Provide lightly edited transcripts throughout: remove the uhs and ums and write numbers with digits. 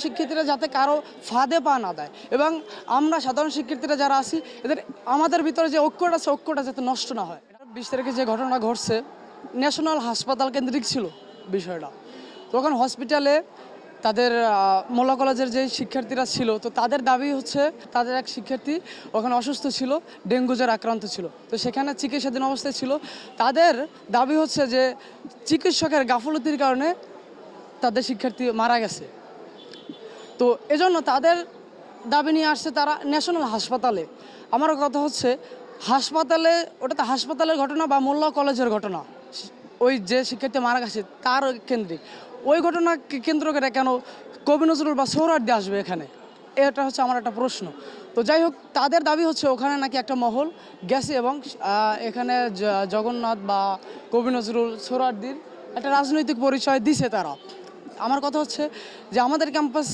শিক্ষার্থীরা যাতে কারো ফাঁদে পা না দেয় এবং আমরা সাধারণ শিক্ষার্থীরা যারা আছি আমাদের ভিতরে যে ঐক্যটা আছে ঐক্যটা যাতে নষ্ট না হয়। 20 তারিখে যে ঘটনা ঘটছে ন্যাশনাল হাসপাতাল কেন্দ্রিক ছিল বিষয়টা। তখন হসপিটালে তাদের মোল্লা কলেজের যে শিক্ষার্থীরা ছিল তো তাদের দাবি হচ্ছে তাদের এক শিক্ষার্থী ওখানে অসুস্থ ছিল, ডেঙ্গু জ্বর আক্রান্ত ছিল, তো সেখানে চিকিৎসাধীন অবস্থায় ছিল। তাদের দাবি হচ্ছে যে চিকিৎসকের গাফলতির কারণে তাদের শিক্ষার্থী মারা গেছে। তো এজন্য তাদের দাবি নিয়ে আসছে তারা ন্যাশনাল হাসপাতালে। আমার কথা হচ্ছে হাসপাতালে, ওটা তো হাসপাতালের ঘটনা বা মোল্লা কলেজের ঘটনা, ওই যে শিক্ষার্থী মারা গেছে তার কেন্দ্রিক ওই ঘটনাকে কেন্দ্র করে কেন কবি নজরুল বা সোহরাওয়ার্দী আসবে এখানে, এটা হচ্ছে আমার একটা প্রশ্ন। তো যাই হোক, তাদের দাবি হচ্ছে ওখানে নাকি একটা মহল গেছে এবং এখানে জগন্নাথ বা কবি নজরুল সোহরাওয়ার্দীর একটা রাজনৈতিক পরিচয় দিছে তারা। আমার কথা হচ্ছে যে আমাদের ক্যাম্পাস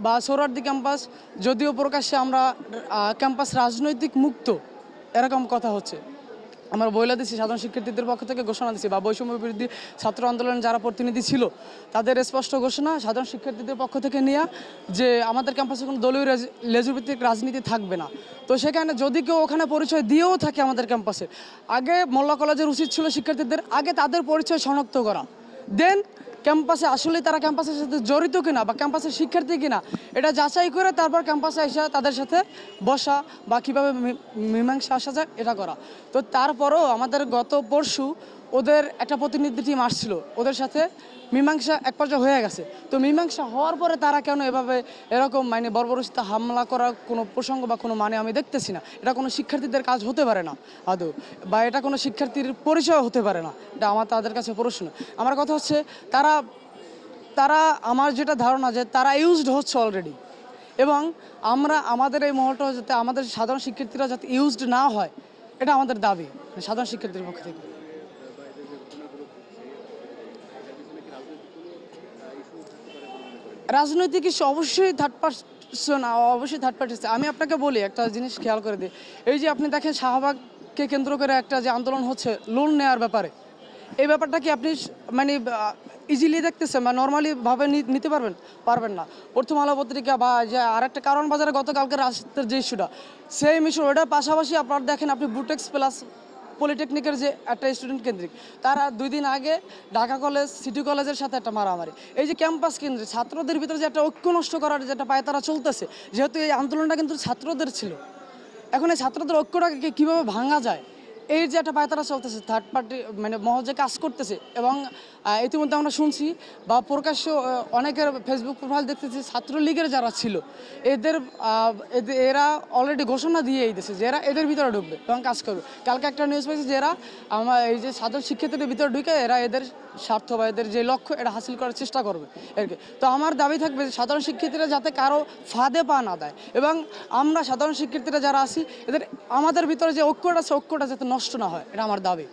বা সোহরাওয়ার্দী ক্যাম্পাস যদিও প্রকাশ্যে আমরা ক্যাম্পাস রাজনৈতিক মুক্ত এরকম কথা হচ্ছে, আমরা বইলা দিচ্ছি সাধারণ শিক্ষার্থীদের পক্ষ থেকে ঘোষণা দিচ্ছি বা বৈষম্য বিরোধী ছাত্র আন্দোলনের যারা প্রতিনিধি ছিল তাদের স্পষ্ট ঘোষণা সাধারণ শিক্ষার্থীদের পক্ষ থেকে নেওয়া যে আমাদের ক্যাম্পাসে কোনো দলীয় লেজুভিত্তিক রাজনীতি থাকবে না। তো সেখানে যদি কেউ ওখানে পরিচয় দিয়েও থাকে আমাদের ক্যাম্পাসে, আগে মোল্লা কলেজের উচিত ছিল শিক্ষার্থীদের আগে তাদের পরিচয় শনাক্ত করা, দেন ক্যাম্পাসে আসলে তারা ক্যাম্পাসের সাথে জড়িত কিনা বা ক্যাম্পাসের শিক্ষার্থী কিনা এটা যাচাই করে তারপর ক্যাম্পাসে এসে তাদের সাথে বসা বা কীভাবে মীমাংসা আসা যায় এটা করা। তো তারপরেও আমাদের গত পরশু ওদের একটা প্রতিনিধি টিম আসছিল, ওদের সাথে মীমাংসা এক পর্যায়ে হয়ে গেছে। তো মীমাংসা হওয়ার পরে তারা কেন এভাবে এরকম বর্বরচিত হামলা করার কোনো প্রসঙ্গ বা কোনো আমি দেখতেছি না। এটা কোনো শিক্ষার্থীদের কাজ হতে পারে না আদৌ, বা এটা কোনো শিক্ষার্থীর পরিচয় হতে পারে না। এটা আমার তাদের কাছে প্রশ্ন। আমার কথা হচ্ছে তারা আমার যেটা ধারণা যে তারা ইউজড হচ্ছে অলরেডি, এবং আমরা আমাদের এই মহলটা যাতে আমাদের সাধারণ শিক্ষার্থীরা যাতে ইউজড না হয় এটা আমাদের দাবি সাধারণ শিক্ষার্থীর পক্ষ থেকে। রাজনৈতিক ইস্যু অবশ্যই থার্ড পার্টি। আমি আপনাকে বলি একটা জিনিস খেয়াল করে দিই, এই যে আপনি দেখেন শাহবাগকে কেন্দ্র করে একটা যে আন্দোলন হচ্ছে লোন নেওয়ার ব্যাপারে, এই ব্যাপারটা কি আপনি ইজিলি দেখতেছেন বা নর্মালিভাবে নিতে পারবেন না। প্রথম আলো পত্রিকা বা যে আরেকটা কারণ বাজারে গতকালকে রাস্তার যে ইস্যুটা, সেই ইস্যু ওটার পাশাপাশি আপনার দেখেন আপনি বুটেক্স প্লাস পলিটেকনিকের যে একটা স্টুডেন্ট কেন্দ্রিক, তারা 2 দিন আগে ঢাকা কলেজ সিটি কলেজের সাথে একটা মারামারি। এই যে ক্যাম্পাস কেন্দ্রে ছাত্রদের ভিতরে যে একটা ঐক্য নষ্ট করার যেটা পায়তারা চলতেছে, যেহেতু এই আন্দোলনটা কিন্তু ছাত্রদের ছিল, এখন এই ছাত্রদের ঐক্যটাকে কীভাবে ভাঙা যায় এই যে একটা পায়তারা চলতেছে, থার্ড পার্টি মহল যে কাজ করতেছে। এবং ইতিমধ্যে আমরা শুনছি বা প্রকাশ্য অনেকের ফেসবুক প্রোফাইল দেখতেছি ছাত্রলীগের যারা ছিল এরা অলরেডি ঘোষণা দিয়ে দিয়েছে যে এরা এদের ভিতরে ঢুকবে এবং কাজ করবে। কালকে একটা নিউজ পেয়েছি যে এরা এই যে সাধারণ শিক্ষার্থীদের ভিতরে ঢুকে এরা এদের স্বার্থ বা এদের যে লক্ষ্য এটা হাসিল করার চেষ্টা করবে এরকে। তো আমার দাবি থাকবে সাধারণ শিক্ষার্থীরা যাতে কারো ফাঁদে পা না দেয় এবং আমরা সাধারণ শিক্ষার্থীরা যারা আছি আমাদের ভিতরে যে ঐক্যটা আছে ঐক্যটা যাতে নষ্ট না হয়, এটা আমার দাবি।